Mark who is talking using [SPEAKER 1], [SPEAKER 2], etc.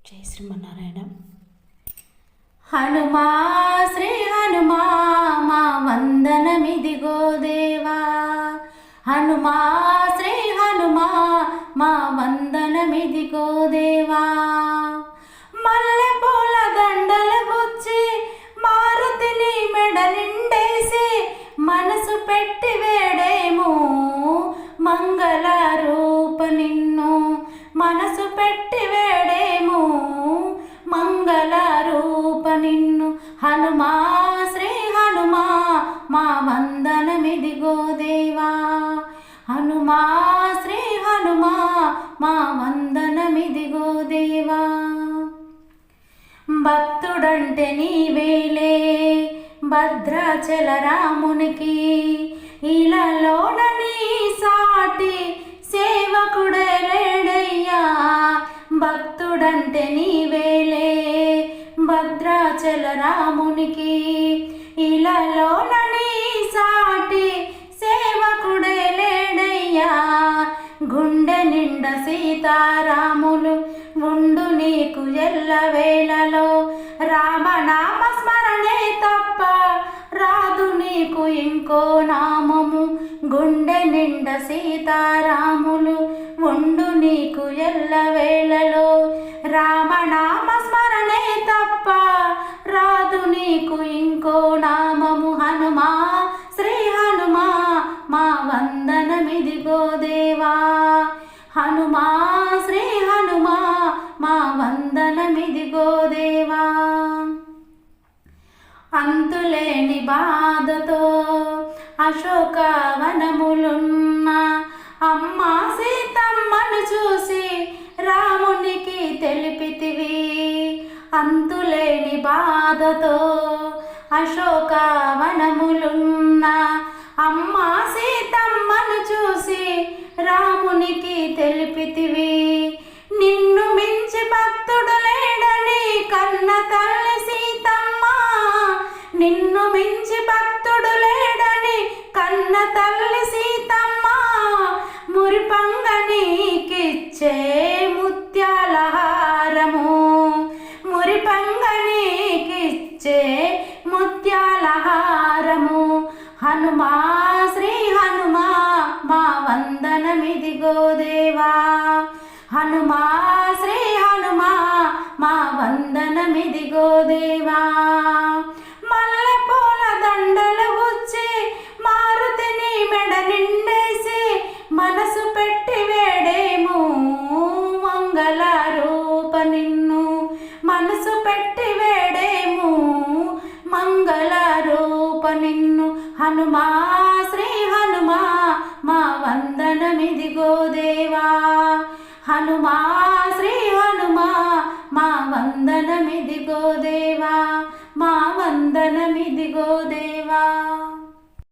[SPEAKER 1] జై శ్రీమన్నారాయణ.
[SPEAKER 2] హనుమా శ్రీ హనుమా మా వందనమిదిగో దేవా. హనుమా శ్రీ హనుమా మా వందనమిదిగో దేవా. మల్లె పూల దండల గుచ్చి మారుతిని మెడ నిండేసి మనసు పెట్టి వేడేము మంగళ రూప నిన్ను. మనసు పెట్టి వేడేము మంగళ రూప నిన్ను. హనుమా శ్రీ హనుమా మా వందనమిదిగో దేవా. హనుమా శ్రీ హనుమా మా వందనమిదిగో దేవా. భక్తుడంటే నీవేలే భద్రాచల రామునికి, ఇలాలోన నీ సాటి సేవకుడే లేడయ్యా. భక్తుడంటే నీవేలే భద్రాచల రామునికి, ఇలాలోన నీ సాటి సేవకుడే లేడయ్యా. గుండె నిండా సీతారాములు ఉండు నీకు ఎల్లవేళలో. రామనామ స్మరణే తప్ప రాదు నీకు ఇంకో నామము. గుండె నిండా సీతారాములు ఉండు నీకు ఎల్లవేళలో. రామనామ స్మరణే తప్ప రాదు నీకు ఇంకో నామము. హనుమా శ్రీ హనుమా మా వందనమిదిగో దేవా. హనుమా శ్రీ హనుమా మా వందనమిదిగో దేవా. అంతులేని బాధతో అశోకవనములున్న అమ్మ సీతమ్మను చూసి రామునికి తెలిపితివి. అంతులేని బాధతో అశోకవనములున్న అమ్మ సీతమ్మను చూసి రామునికి తెలిపితివి. నిన్ను మించి భక్తుడు లేడని కన్న తల్లి సీతమ్మ. నిన్ను మించి భక్తుడు లేడని కన్న తల్లి సీతమ్మ. మురిపంగ నీకిచ్చే ముత్యాల హారము. మురిపంగ నీకిచ్చే ముత్యాల హారము. హనుమా శ్రీ హనుమా మా వందనమిదిగో దేవా. హనుమా శ్రీ హనుమా మా వందనమిదిగో దేవా. మల్లె పూల దండలు గుచ్చి మారుతిని మెడ నిండేసి మనసు పెట్టి వేడేము మంగళ రూప నిన్ను. మనసు పెట్టి వేడేము మంగళ రూప నిన్ను. హనుమా శ్రీ హనుమా మా వందనమిదిగో దేవా. హనుమా శ్రీ హనుమా మా వందనమిదిగో దేవా. మా వందనమిదిగో దేవా.